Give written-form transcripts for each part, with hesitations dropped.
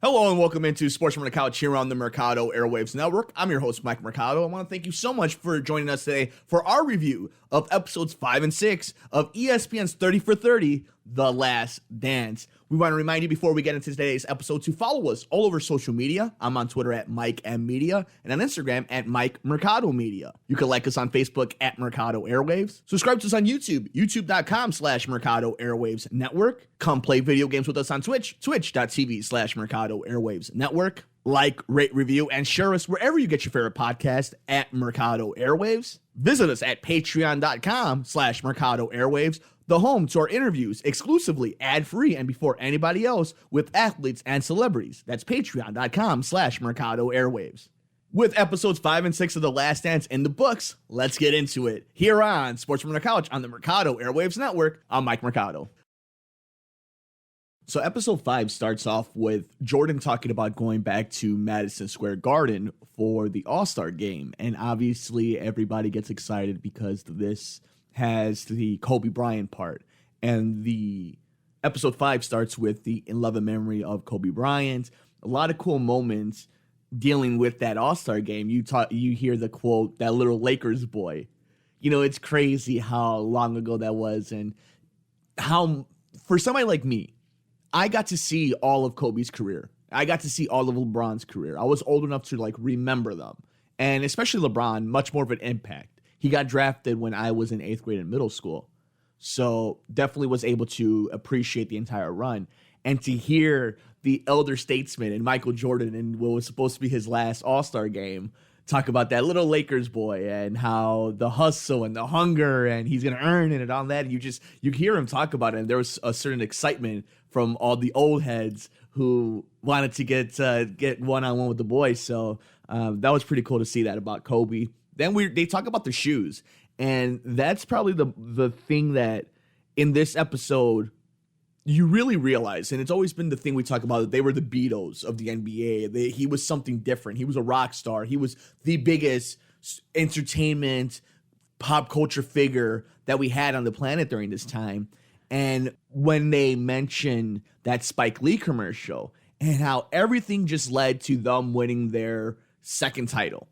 Hello and welcome into Sports from the Couch here on the Mercado Airwaves Network. I'm your host, Mike Mercado. I want to thank you so much for joining us today for our review of episodes 5 and 6 of ESPN's 30 for 30, The Last Dance. We want to remind you before we get into today's episode to follow us all over social media. I'm on Twitter at Mike M Media and on Instagram at Mike Mercado Media. You can like us on Facebook at Mercado Airwaves. Subscribe to us on YouTube, youtube.com/Mercado Airwaves Network. Come play video games with us on Twitch, twitch.tv/Mercado Airwaves Network. Like, rate, review, and share us wherever you get your favorite podcast at Mercado Airwaves. Visit us at patreon.com/Mercado Airwaves, the home to our interviews exclusively ad-free and before anybody else with athletes and celebrities. That's patreon.com/Mercado Airwaves. With episodes 5 and 6 of The Last Dance in the books, let's get into it. Here on Sports from the Couch on the Mercado Airwaves Network, I'm Mike Mercado. So episode 5 starts off with Jordan talking about going back to Madison Square Garden for the All-Star game. And obviously everybody gets excited because this has the Kobe Bryant part. And the episode 5 starts with the in love and memory of Kobe Bryant. A lot of cool moments dealing with that All-Star game. You hear the quote, that little Lakers boy. You know, it's crazy how long ago that was and how, for somebody like me, I got to see all of Kobe's career. I got to see all of LeBron's career. I was old enough to remember them. And especially LeBron, much more of an impact. He got drafted when I was in 8th grade in middle school. So definitely was able to appreciate the entire run. And to hear the elder statesman and Michael Jordan in what was supposed to be his last All-Star game talk about that little Lakers boy and how the hustle and the hunger and he's going to earn it and all that. You hear him talk about it. And there was a certain excitement from all the old heads who wanted to get one-on-one with the boys. So that was pretty cool to see that about Kobe. Then they talk about the shoes. And that's probably the thing that in this episode you really realize, and it's always been the thing we talk about, that they were the Beatles of the NBA. He was something different. He was a rock star. He was the biggest entertainment, pop culture figure that we had on the planet during this time. And when they mention that Spike Lee commercial and how everything just led to them winning their second title,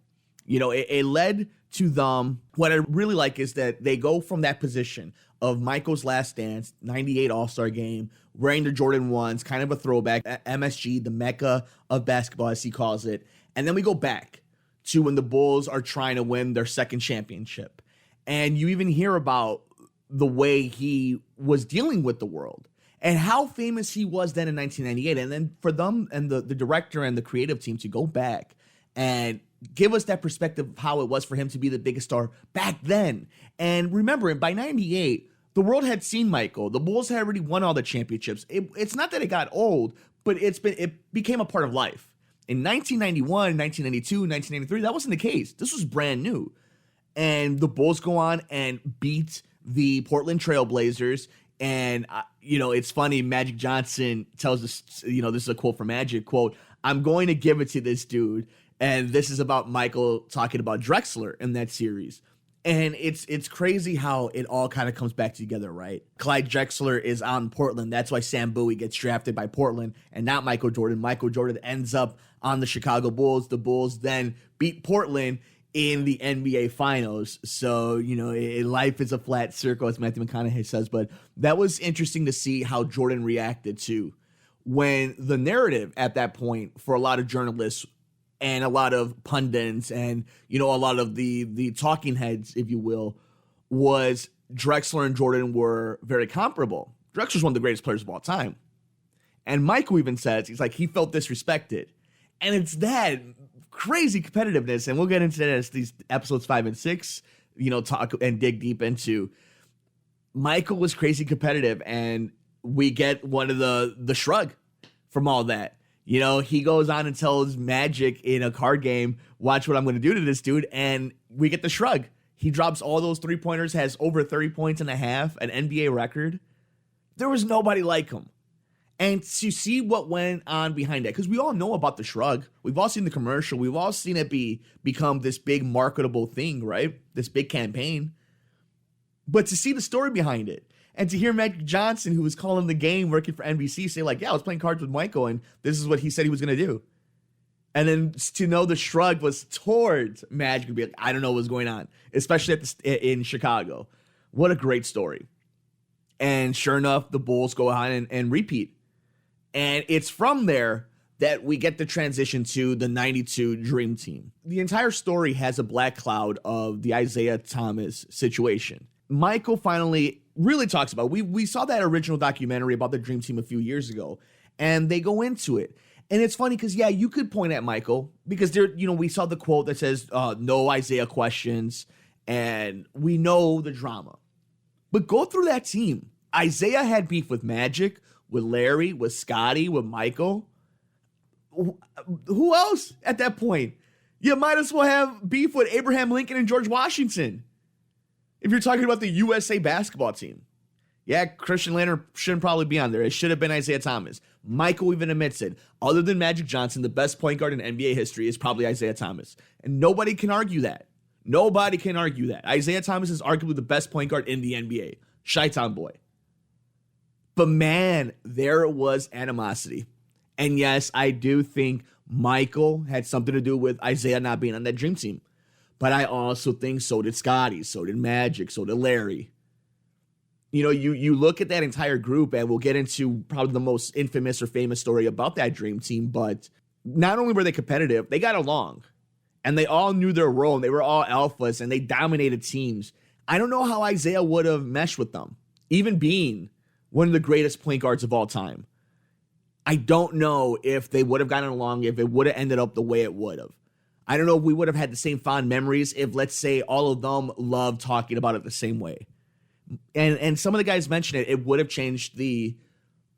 you know, it led to them. What I really like is that they go from that position of Michael's Last Dance, 98 All-Star game, wearing the Jordan 1s, kind of a throwback, MSG, the Mecca of basketball, as he calls it. And then we go back to when the Bulls are trying to win their second championship. And you even hear about the way he was dealing with the world and how famous he was then in 1998. And then for them and the director and the creative team to go back and give us that perspective of how it was for him to be the biggest star back then. And remember, by 98, the world had seen Michael. The Bulls had already won all the championships. It's not that it got old, but it became a part of life. In 1991, 1992, 1993, that wasn't the case. This was brand new. And the Bulls go on and beat the Portland Trail Blazers. And, it's funny, Magic Johnson tells us, this is a quote from Magic, quote, "I'm going to give it to this dude." And this is about Michael talking about Drexler in that series. And it's crazy how it all kind of comes back together, right? Clyde Drexler is on Portland. That's why Sam Bowie gets drafted by Portland and not Michael Jordan. Michael Jordan ends up on the Chicago Bulls. The Bulls then beat Portland in the NBA Finals. So, life is a flat circle, as Matthew McConaughey says. But that was interesting to see how Jordan reacted to when the narrative at that point for a lot of journalists and a lot of pundits and, a lot of the talking heads, if you will, was Drexler and Jordan were very comparable. Drexler's one of the greatest players of all time. And Michael even says, he felt disrespected. And it's that crazy competitiveness. And we'll get into that as these episodes 5 and 6, talk and dig deep into. Michael was crazy competitive, and we get one of the shrug from all that. He goes on and tells Magic in a card game, "Watch what I'm going to do to this dude." And we get the shrug. He drops all those 3-pointers, has over 30 points and a half, an NBA record. There was nobody like him. And to see what went on behind that, because we all know about the shrug. We've all seen the commercial. We've all seen it become this big marketable thing, right? This big campaign. But to see the story behind it, And to hear Magic Johnson, who was calling the game, working for NBC, say like, yeah, I was playing cards with Michael, and this is what he said he was going to do. And then to know the shrug was towards Magic and be like, I don't know what's going on, especially in Chicago. What a great story. And sure enough, the Bulls go on and repeat. And it's from there that we get the transition to the 92 Dream Team. The entire story has a black cloud of the Isaiah Thomas situation. Michael finally really talks about, we saw that original documentary about the Dream Team a few years ago, and they go into it. And it's funny because, yeah, you could point at Michael because there, we saw the quote that says, no Isaiah questions, and we know the drama. But go through that team. Isaiah had beef with Magic, with Larry, with Scotty, with Michael. Who else at that point? You might as well have beef with Abraham Lincoln and George Washington. If you're talking about the USA basketball team. Yeah, Christian Laettner shouldn't probably be on there. It should have been Isaiah Thomas. Michael even admits it. Other than Magic Johnson, the best point guard in NBA history is probably Isaiah Thomas. And nobody can argue that. Nobody can argue that. Isaiah Thomas is arguably the best point guard in the NBA. Chi-Town boy. But man, there was animosity. And yes, I do think Michael had something to do with Isaiah not being on that Dream Team. But I also think so did Scotty, so did Magic, so did Larry. You look at that entire group, and we'll get into probably the most infamous or famous story about that Dream Team, but not only were they competitive, they got along. And they all knew their role, and they were all alphas, and they dominated teams. I don't know how Isaiah would have meshed with them, even being one of the greatest point guards of all time. I don't know if they would have gotten along, if it would have ended up the way it would have. I don't know if we would have had the same fond memories if, let's say, all of them loved talking about it the same way. And some of the guys mentioned it would have changed the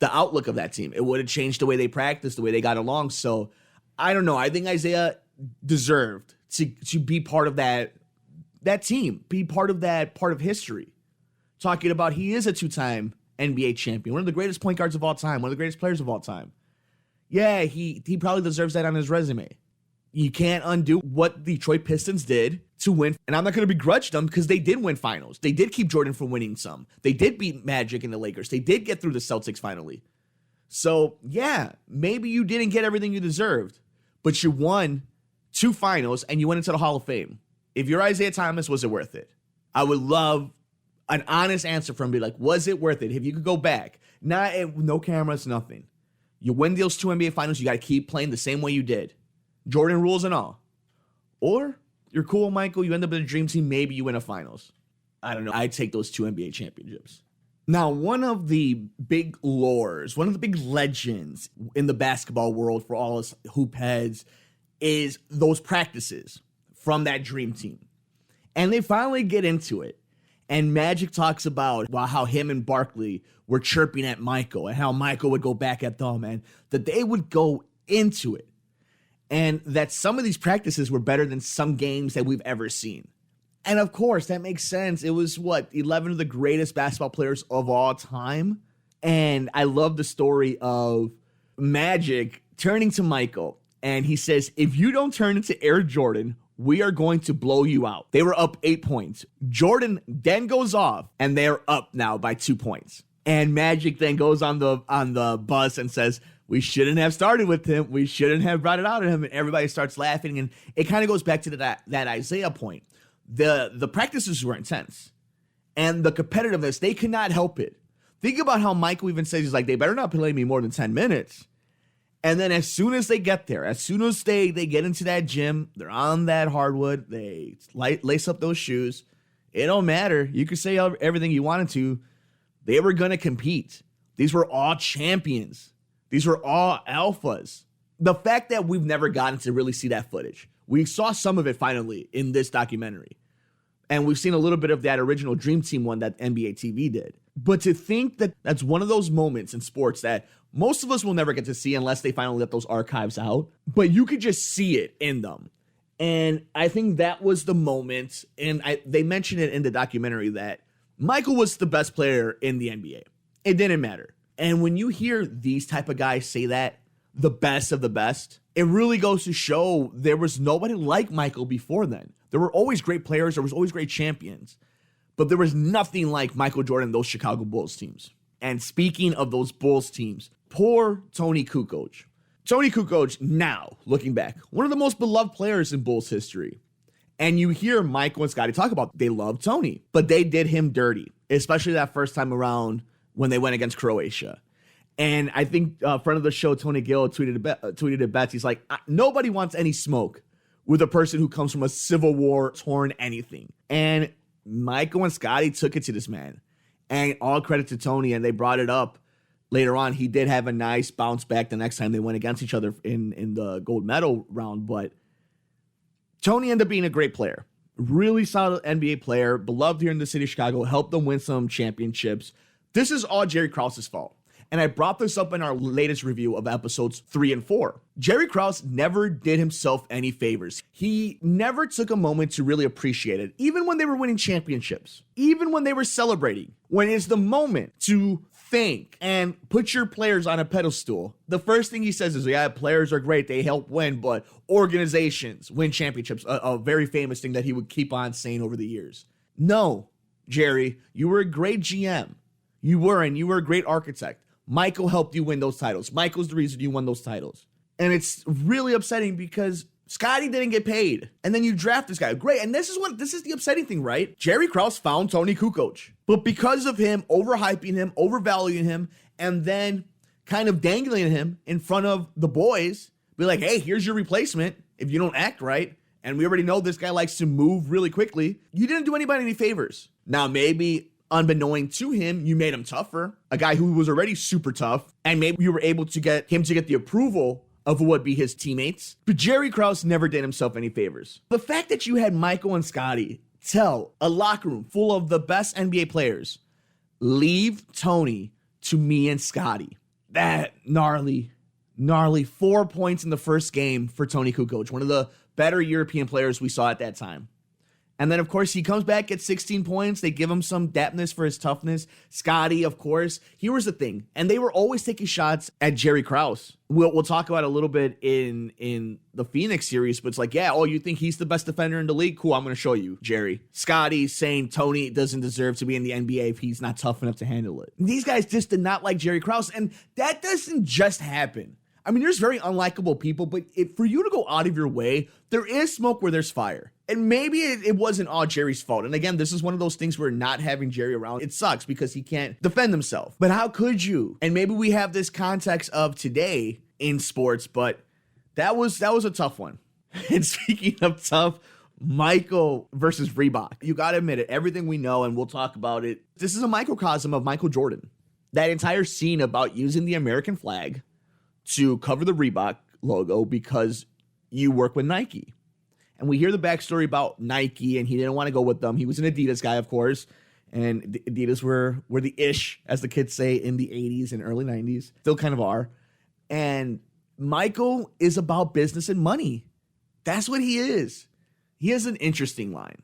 outlook of that team. It would have changed the way they practiced, the way they got along. So I don't know. I think Isaiah deserved to be part of that team, be part of history. Talking about he is a two-time NBA champion, one of the greatest point guards of all time, one of the greatest players of all time. Yeah, he probably deserves that on his resume. You can't undo what the Detroit Pistons did to win. And I'm not going to begrudge them because they did win finals. They did keep Jordan from winning some. They did beat Magic and the Lakers. They did get through the Celtics finally. So, yeah, maybe you didn't get everything you deserved, but you won 2 finals and you went into the Hall of Fame. If you're Isaiah Thomas, was it worth it? I would love an honest answer from me, like, was it worth it? If you could go back, no cameras, nothing. You win those 2 NBA finals, you got to keep playing the same way you did. Jordan rules and all. Or you're cool, Michael, you end up in a Dream Team, maybe you win a finals. I don't know. I'd take those 2 NBA championships. Now, one of the big lores, one of the big legends in the basketball world for all us hoop heads is those practices from that Dream Team. And they finally get into it. And Magic talks about how him and Barkley were chirping at Michael and how Michael would go back at them and that they would go into it. And that some of these practices were better than some games that we've ever seen. And of course, that makes sense. It was 11 of the greatest basketball players of all time. And I love the story of Magic turning to Michael. And he says, if you don't turn into Air Jordan, we are going to blow you out. They were up 8 points. Jordan then goes off and they're up now by 2 points. And Magic then goes on the bus and says, we shouldn't have started with him. We shouldn't have brought it out of him. And everybody starts laughing. And it kind of goes back to that Isaiah point. The practices were intense. And the competitiveness, they could not help it. Think about how Michael even says, he's like, they better not play me more than 10 minutes. And then as soon as they get there, as soon as they get into that gym, they're on that hardwood, they lace up those shoes. It don't matter. You could say everything you wanted to. They were going to compete. These were all champions. These were all alphas. The fact that we've never gotten to really see that footage. We saw some of it finally in this documentary. And we've seen a little bit of that original Dream Team one that NBA TV did. But to think that that's one of those moments in sports that most of us will never get to see unless they finally let those archives out. But you could just see it in them. And I think that was the moment. And they mentioned it in the documentary that Michael was the best player in the NBA. It didn't matter. And when you hear these type of guys say that, the best of the best, it really goes to show there was nobody like Michael before then. There were always great players. There was always great champions. But there was nothing like Michael Jordan, those Chicago Bulls teams. And speaking of those Bulls teams, poor Tony Kukoc. Tony Kukoc, now, looking back, one of the most beloved players in Bulls history. And you hear Michael and Scotty talk about they love Tony, but they did him dirty, especially that first time around when they went against Croatia. And I think friend of the show, Tony Gill, tweeted at Betts. He's like, nobody wants any smoke with a person who comes from a Civil War torn anything. And Michael and Scotty took it to this man. And all credit to Tony, and they brought it up later on. He did have a nice bounce back the next time they went against each other in the gold medal round, but Tony ended up being a great player. Really solid NBA player, beloved here in the city of Chicago, helped them win some championships. This is all Jerry Krause's fault. And I brought this up in our latest review of episodes 3 and 4. Jerry Krause never did himself any favors. He never took a moment to really appreciate it, even when they were winning championships, even when they were celebrating. When it's the moment to thank and put your players on a pedestal, the first thing he says is, yeah, players are great, they help win, but organizations win championships, a very famous thing that he would keep on saying over the years. No, Jerry, you were a great GM. You were a great architect. Michael helped you win those titles. Michael's the reason you won those titles. And it's really upsetting because Scotty didn't get paid. And then you draft this guy. Great. And this is the upsetting thing, right? Jerry Krause found Tony Kukoc. But because of him overhyping him, overvaluing him, and then kind of dangling him in front of the boys, be like, hey, here's your replacement if you don't act right. And we already know this guy likes to move really quickly. You didn't do anybody any favors. Now, maybe unbeknown to him, you made him tougher, a guy who was already super tough, and maybe you were able to get him to get the approval of who would be his teammates. But Jerry Krause never did himself any favors. The fact that you had Michael and Scotty tell a locker room full of the best NBA players, leave Tony to me and Scotty. That gnarly 4 points in the first game for Tony Kukoc, one of the better European players we saw at that time. And then, of course, he comes back, gets 16 points. They give him some depthness for his toughness. Scotty, of course. Here was the thing. And they were always taking shots at Jerry Krause. We'll talk about it a little bit in the Phoenix series. But it's like, yeah, oh, you think he's the best defender in the league? Cool, I'm going to show you, Jerry. Scotty saying Tony doesn't deserve to be in the NBA if he's not tough enough to handle it. These guys just did not like Jerry Krause. And that doesn't just happen. I mean, there's very unlikable people, but for you to go out of your way, there is smoke where there's fire. And maybe it wasn't all Jerry's fault. And again, this is one of those things where not having Jerry around, it sucks because he can't defend himself. But how could you? And maybe we have this context of today in sports, but that was a tough one. And speaking of tough, Michael versus Reebok. You got to admit it, everything we know, and we'll talk about it. This is a microcosm of Michael Jordan. That entire scene about using the American flag to cover the Reebok logo because you work with Nike. And we hear the backstory about Nike, and he didn't want to go with them. He was an Adidas guy, of course, and Adidas were the ish, as the kids say, in the 80s and early 90s. Still kind of are. And Michael is about business and money. That's what he is. He has an interesting line.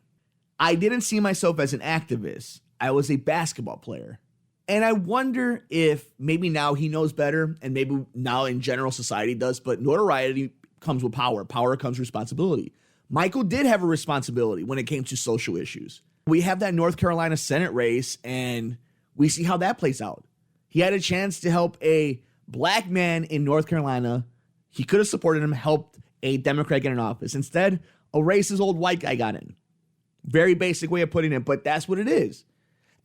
I didn't see myself as an activist. I was a basketball player. And I wonder if maybe now he knows better, and maybe now in general society does, but notoriety comes with power. Power comes responsibility. Michael did have a responsibility when it came to social issues. We have that North Carolina Senate race, and we see how that plays out. He had a chance to help a black man in North Carolina. He could have supported him, helped a Democrat get in office. Instead, a racist old white guy got in. Very basic way of putting it, but that's what it is.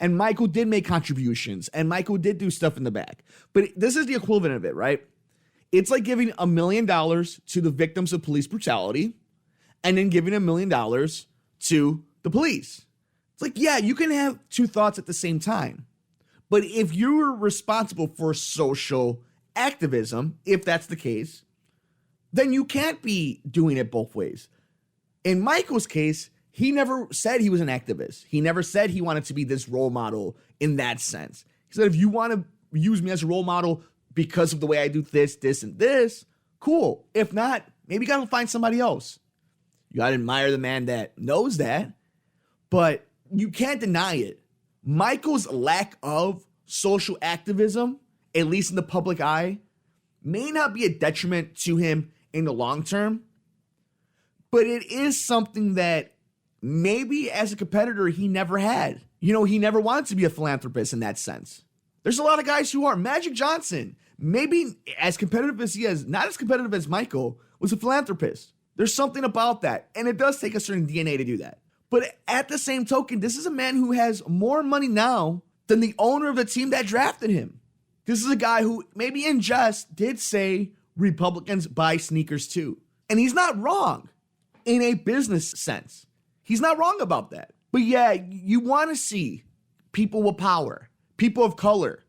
And Michael did make contributions, and Michael did do stuff in the back. But this is the equivalent of it, right? It's like giving $1 million to the victims of police brutality and then giving $1 million to the police. It's like, yeah, you can have two thoughts at the same time. But if you're responsible for social activism, if that's the case, then you can't be doing it both ways. In Michael's case, he never said he was an activist. He never said he wanted to be this role model in that sense. He said, if you want to use me as a role model because of the way I do this, and this, cool. If not, maybe you got to find somebody else. You got to admire the man that knows that, but you can't deny it. Michael's lack of social activism, at least in the public eye, may not be a detriment to him in the long term, but it is something that maybe as a competitor he never had. He never wanted to be a philanthropist in that sense. There's a lot of guys who are. Magic Johnson, maybe as competitive as he is, not as competitive as Michael, was a philanthropist. There's something about that, and it does take a certain DNA to do that. But at the same token, this is a man who has more money now than the owner of the team that drafted him. This is a guy who, maybe in jest, did say Republicans buy sneakers too. And he's not wrong in a business sense. He's not wrong about that. But yeah, you want to see people with power, people of color,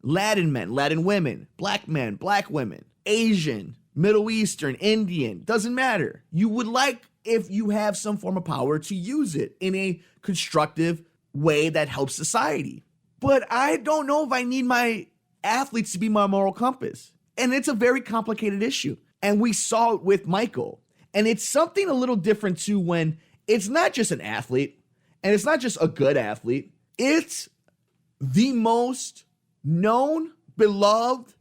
Latin men, Latin women, black men, black women, Asian, Middle Eastern, Indian, doesn't matter. You would like, if you have some form of power, to use it in a constructive way that helps society. But I don't know if I need my athletes to be my moral compass. And it's a very complicated issue. And we saw it with Michael. And it's something a little different too when it's not just an athlete and it's not just a good athlete. It's the most known, beloved,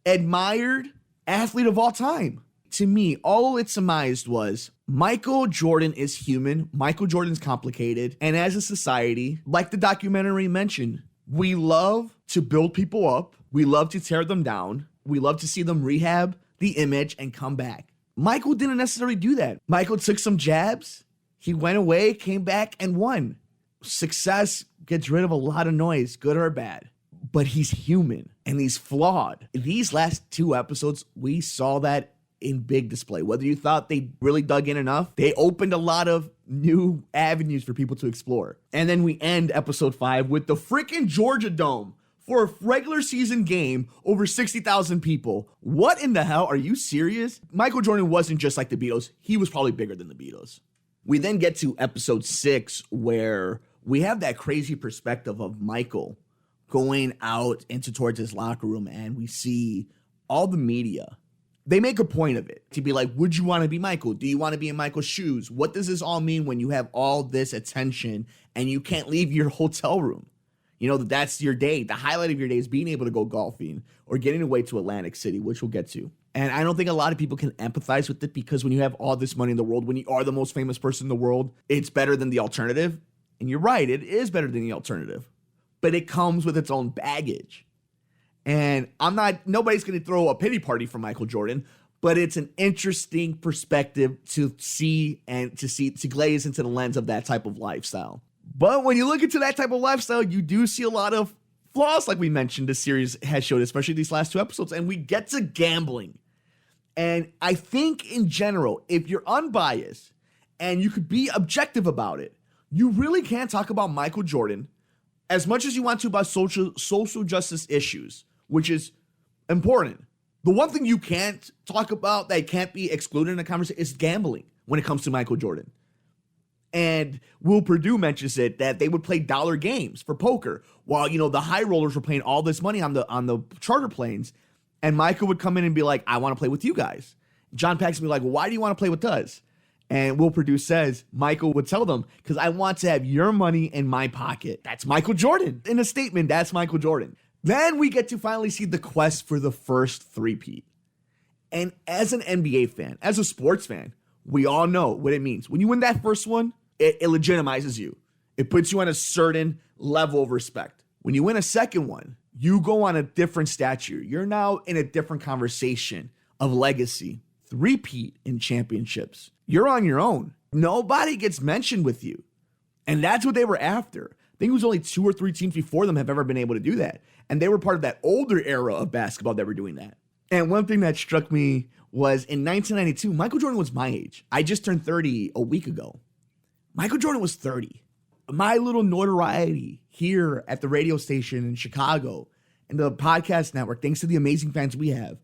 admired athlete of all time. To me, all it surmised was Michael Jordan is human. Michael Jordan's complicated. And as a society, like the documentary mentioned, we love to build people up. We love to tear them down. We love to see them rehab the image and come back. Michael didn't necessarily do that. Michael took some jabs. He went away, came back, and won. Success gets rid of a lot of noise, good or bad. But he's human and he's flawed. In these last 2 episodes, we saw that in big display. Whether you thought they really dug in enough, they opened a lot of new avenues for people to explore. And then we end episode 5 with the freaking Georgia Dome for a regular season game, over 60,000 people. What in the hell? Are you serious? Michael Jordan wasn't just like the Beatles. He was probably bigger than the Beatles. We then get to episode 6 where we have that crazy perspective of Michael going out into towards his locker room, and we see all the media. They make a point of it to be like, would you want to be Michael? Do you want to be in Michael's shoes? What does this all mean when you have all this attention and you can't leave your hotel room? That's your day. The highlight of your day is being able to go golfing or getting away to Atlantic City, which we'll get to. And I don't think a lot of people can empathize with it because when you have all this money in the world, when you are the most famous person in the world, it's better than the alternative. And you're right, it is better than the alternative. But it comes with its own baggage. And nobody's going to throw a pity party for Michael Jordan, but it's an interesting perspective to see and to glaze into the lens of that type of lifestyle. But when you look into that type of lifestyle, you do see a lot of flaws, like we mentioned, this series has showed, especially these last 2 episodes. And we get to gambling. And I think in general, if you're unbiased and you could be objective about it, you really can't talk about Michael Jordan as much as you want to about social justice issues, which is important. The one thing you can't talk about that can't be excluded in a conversation is gambling when it comes to Michael Jordan. And Will Perdue mentions it that they would play dollar games for poker while, the high rollers were playing all this money on the charter planes. And Michael would come in and be like, I want to play with you guys. John Paxson would be like, well, why do you want to play with us? And Will Perdue says, Michael would tell them, because I want to have your money in my pocket. That's Michael Jordan. In a statement, that's Michael Jordan. Then we get to finally see the quest for the first three-peat. And as an NBA fan, as a sports fan, we all know what it means. When you win that first one, it legitimizes you. It puts you on a certain level of respect. When you win a second one, you go on a different stature. You're now in a different conversation of legacy. Three-peat in championships. You're on your own. Nobody gets mentioned with you. And that's what they were after. I think it was only 2 or 3 teams before them have ever been able to do that. And they were part of that older era of basketball that were doing that. And one thing that struck me was in 1992, Michael Jordan was my age. I just turned 30 a week ago. Michael Jordan was 30. My little notoriety here at the radio station in Chicago and the podcast network, thanks to the amazing fans we have,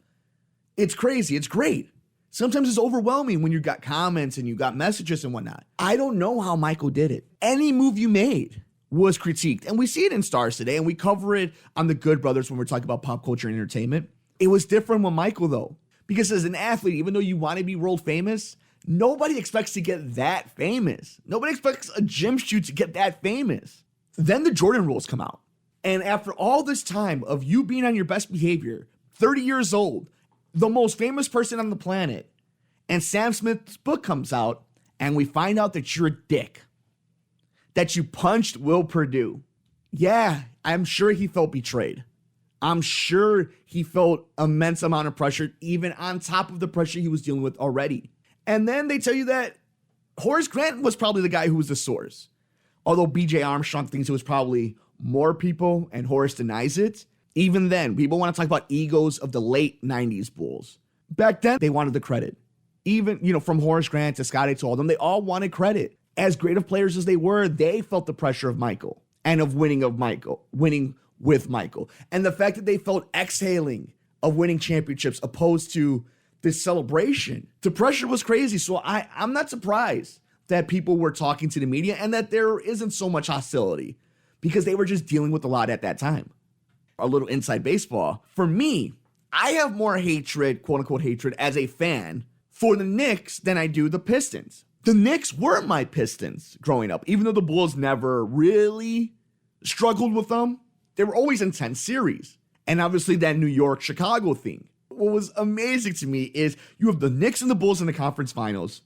it's crazy. It's great. Sometimes it's overwhelming when you got comments and you got messages and whatnot. I don't know how Michael did it. Any move you made was critiqued. And we see it in Stars Today, and we cover it on The Good Brothers when we're talking about pop culture and entertainment. It was different with Michael, though, because as an athlete, even though you want to be world famous, nobody expects to get that famous. Nobody expects a gym shoot to get that famous. Then the Jordan rules come out. And after all this time of you being on your best behavior, 30 years old, the most famous person on the planet, and Sam Smith's book comes out, and we find out that you're a dick. That you punched Will Perdue. Yeah, I'm sure he felt betrayed. I'm sure he felt immense amount of pressure, even on top of the pressure he was dealing with already. And then they tell you that Horace Grant was probably the guy who was the source. Although BJ Armstrong thinks it was probably more people and Horace denies it. Even then, people want to talk about egos of the late 90s Bulls. Back then, they wanted the credit. Even, from Horace Grant to Scottie to all them, they all wanted credit. As great of players as they were, they felt the pressure of Michael and of winning with Michael. And the fact that they felt exhaling of winning championships opposed to this celebration, the pressure was crazy. So I'm not surprised that people were talking to the media and that there isn't so much hostility because they were just dealing with a lot at that time. A little inside baseball. For me, I have more hatred, quote unquote hatred, as a fan for the Knicks than I do the Pistons. The Knicks were my Pistons growing up, even though the Bulls never really struggled with them. They were always intense series. And obviously that New York-Chicago thing. What was amazing to me is you have the Knicks and the Bulls in the conference finals,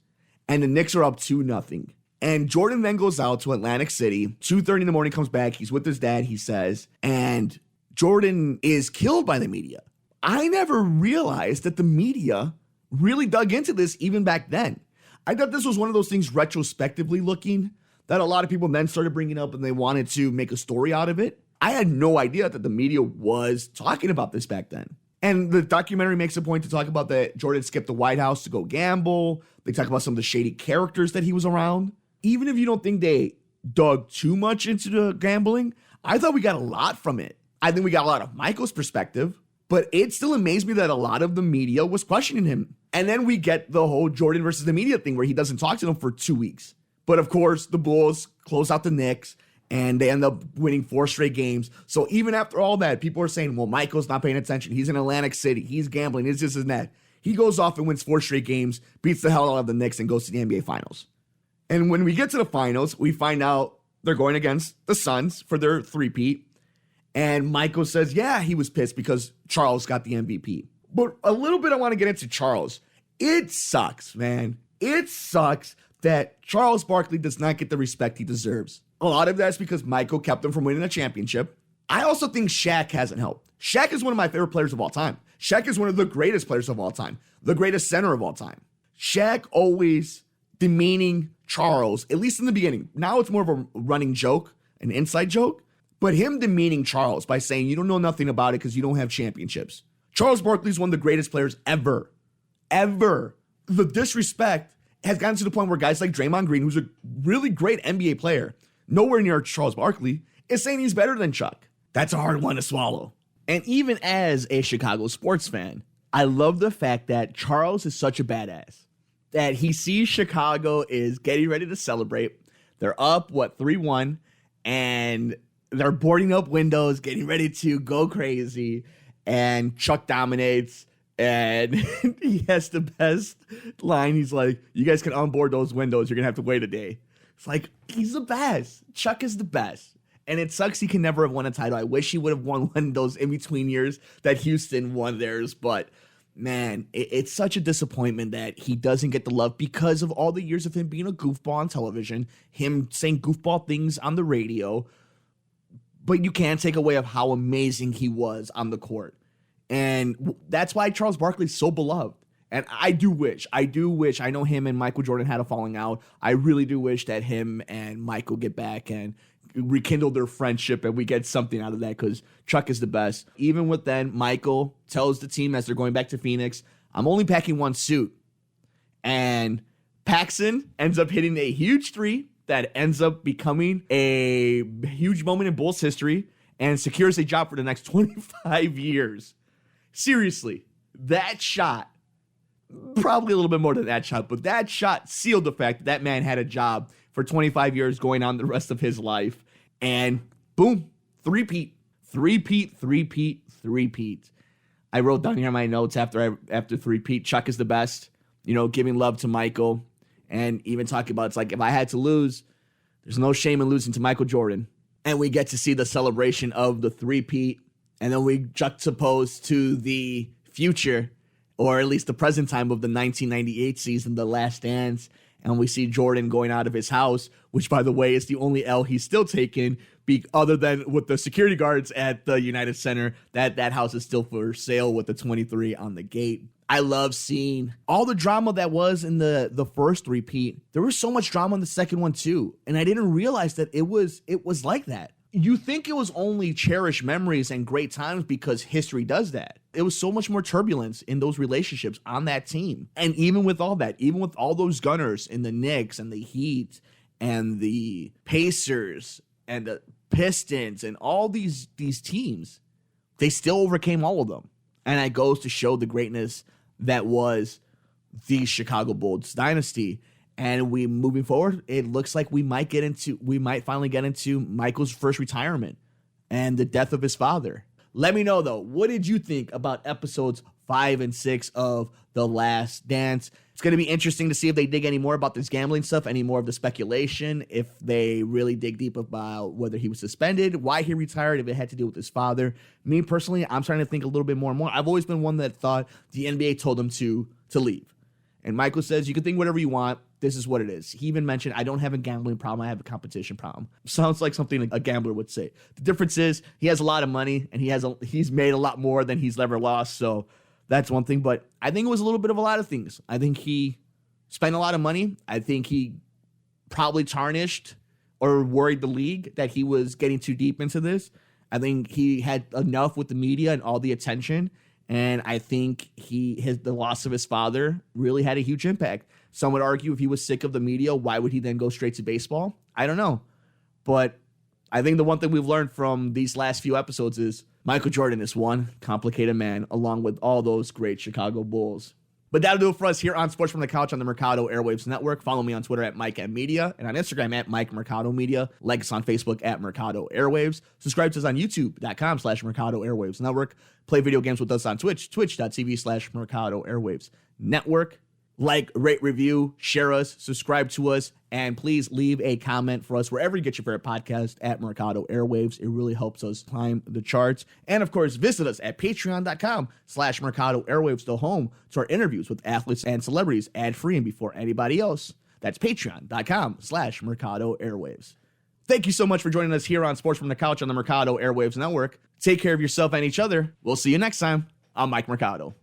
and the Knicks are up 2-0. And Jordan then goes out to Atlantic City, 2:30 in the morning, comes back, he's with his dad, he says, and Jordan is killed by the media. I never realized that the media really dug into this even back then. I thought this was one of those things retrospectively looking that a lot of people then started bringing up and they wanted to make a story out of it. I had no idea that the media was talking about this back then. And the documentary makes a point to talk about that Jordan skipped the White House to go gamble. They talk about some of the shady characters that he was around. Even if you don't think they dug too much into the gambling, I thought we got a lot from it. I think we got a lot of Michael's perspective, but it still amazed me that a lot of the media was questioning him. And then we get the whole Jordan versus the media thing where he doesn't talk to them for 2 weeks. But of course, the Bulls close out the Knicks and they end up winning 4 straight games. So even after all that, people are saying, well, Michael's not paying attention. He's in Atlantic City. He's gambling. It's this and that. He goes off and wins 4 straight games, beats the hell out of the Knicks, and goes to the NBA Finals. And when we get to the finals, we find out they're going against the Suns for their three-peat. And Michael says, yeah, he was pissed because Charles got the MVP. But a little bit I want to get into Charles. It sucks, man. It sucks that Charles Barkley does not get the respect he deserves. A lot of that's because Michael kept him from winning a championship. I also think Shaq hasn't helped. Shaq is one of my favorite players of all time. Shaq is one of the greatest players of all time. The greatest center of all time. Shaq always demeaning Charles, at least in the beginning. Now it's more of a running joke, an inside joke. But him demeaning Charles by saying you don't know nothing about it because you don't have championships. Charles Barkley is one of the greatest players ever. Ever. The disrespect has gotten to the point where guys like Draymond Green, who's a really great NBA player, nowhere near Charles Barkley, is saying he's better than Chuck. That's a hard one to swallow. And even as a Chicago sports fan, I love the fact that Charles is such a badass. That he sees Chicago is getting ready to celebrate. They're up, 3-1, and they're boarding up windows, getting ready to go crazy, and Chuck dominates, and he has the best line. He's like, you guys can unboard those windows. You're going to have to wait a day. It's like, he's the best. Chuck is the best. And it sucks he can never have won a title. I wish he would have won one of those in-between years that Houston won theirs, but man, it's such a disappointment that he doesn't get the love because of all the years of him being a goofball on television, him saying goofball things on the radio, but you can't take away of how amazing he was on the court. And that's why Charles Barkley is so beloved. And I do wish, I know him and Michael Jordan had a falling out. I really do wish that him and Michael get back and rekindle their friendship and we get something out of that because Chuck is the best. Even with then, Michael tells the team as they're going back to Phoenix, I'm only packing one suit. And Paxson ends up hitting a huge three that ends up becoming a huge moment in Bulls history and secures a job for the next 25 years. Seriously, that shot, probably a little bit more than that shot, but that shot sealed the fact that man had a job for 25 years going on the rest of his life. And boom, three-peat. I wrote down here in my notes after three-peat, Chuck is the best, giving love to Michael. And even talking about, it's like, if I had to lose, there's no shame in losing to Michael Jordan. And we get to see the celebration of the three-peat. And then we juxtapose to the future, or at least the present time of the 1998 season, The Last Dance. and we see Jordan going out of his house, which, by the way, is the only L he's still taken, other than with the security guards at the United Center. That house is still for sale with the 23 on the gate. I love seeing all the drama that was in the first repeat. There was so much drama in the second one too, and I didn't realize that it was like that. You think it was only cherished memories and great times because history does that. It was so much more turbulence in those relationships on that team. And even with all that, even with all those Gunners in the Knicks and the Heat and the Pacers and the Pistons and all these teams, they still overcame all of them. And it goes to show the greatness that was the Chicago Bulls dynasty. And moving forward, it looks like we might finally get into Michael's first retirement and the death of his father. Let me know though, what did you think about episodes 5 and 6 of The Last Dance? It's going to be interesting to see if they dig any more about this gambling stuff, any more of the speculation, if they really dig deep about whether he was suspended, why he retired, if it had to do with his father. Me personally, I'm starting to think a little bit more and more. I've always been one that thought the NBA told him to leave. And Michael says, you can think whatever you want. This is what it is. He even mentioned, I don't have a gambling problem. I have a competition problem. Sounds like something a gambler would say. The difference is he has a lot of money and he's made a lot more than he's ever lost. So that's one thing. But I think it was a little bit of a lot of things. I think he spent a lot of money. I think he probably tarnished or worried the league that he was getting too deep into this. I think he had enough with the media and all the attention. And I think the loss of his father really had a huge impact. Some would argue if he was sick of the media, why would he then go straight to baseball? I don't know. But I think the one thing we've learned from these last few episodes is Michael Jordan is one complicated man, along with all those great Chicago Bulls. But that'll do it for us here on Sports from the Couch on the Mercado Airwaves Network. Follow me on Twitter at Mike M Media and on Instagram at Mike Mercado Media. Like us on Facebook at Mercado Airwaves. Subscribe to us on YouTube.com/Mercado Airwaves Network. Play video games with us on Twitch, twitch.tv/Mercado Airwaves Network. Like, rate, review, share us, subscribe to us, and please leave a comment for us wherever you get your favorite podcast at Mercado Airwaves. It really helps us climb the charts. And of course, visit us at patreon.com/Mercado Airwaves, the home to our interviews with athletes and celebrities, ad-free and before anybody else. That's patreon.com/Mercado Airwaves. Thank you so much for joining us here on Sports from the Couch on the Mercado Airwaves Network. Take care of yourself and each other. We'll see you next time. I'm Mike Mercado.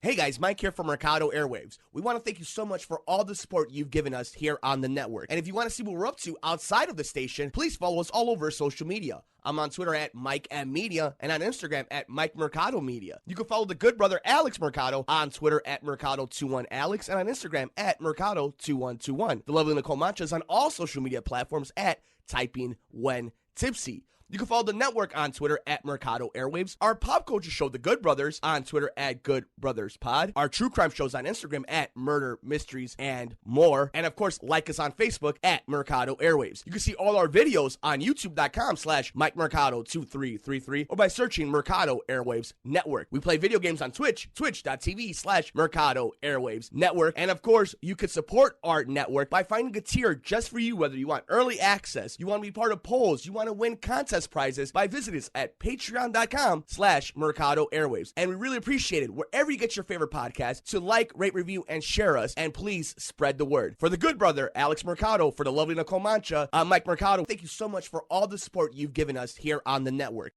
Hey guys, Mike here from Mercado Airwaves. We want to thank you so much for all the support you've given us here on the network. And if you want to see what we're up to outside of the station, please follow us all over social media. I'm on Twitter at Mike M Media and on Instagram at Mike Mercado Media. You can follow the good brother Alex Mercado on Twitter at Mercado21Alex and on Instagram at Mercado2121. The lovely Nicole Mancha is on all social media platforms at Typing When Tipsy. You can follow the network on Twitter at Mercado Airwaves. Our pop culture show, The Good Brothers, on Twitter at Good Brothers Pod. Our true crime shows on Instagram at Murder, Mysteries, and More. And of course, like us on Facebook at Mercado Airwaves. You can see all our videos on YouTube.com/Mike Mercado 2333 or by searching Mercado Airwaves Network. We play video games on Twitch, twitch.tv/Mercado Airwaves Network. And of course, you can support our network by finding a tier just for you, whether you want early access, you want to be part of polls, you want to win contests, prizes, by visiting us at patreon.com/Mercado Airwaves. And we really appreciate it wherever you get your favorite podcast to like, rate, review, and share us. And please spread the word. For the good brother, Alex Mercado, for the lovely Nicole Mancha, I'm Mike Mercado. Thank you so much for all the support you've given us here on the network.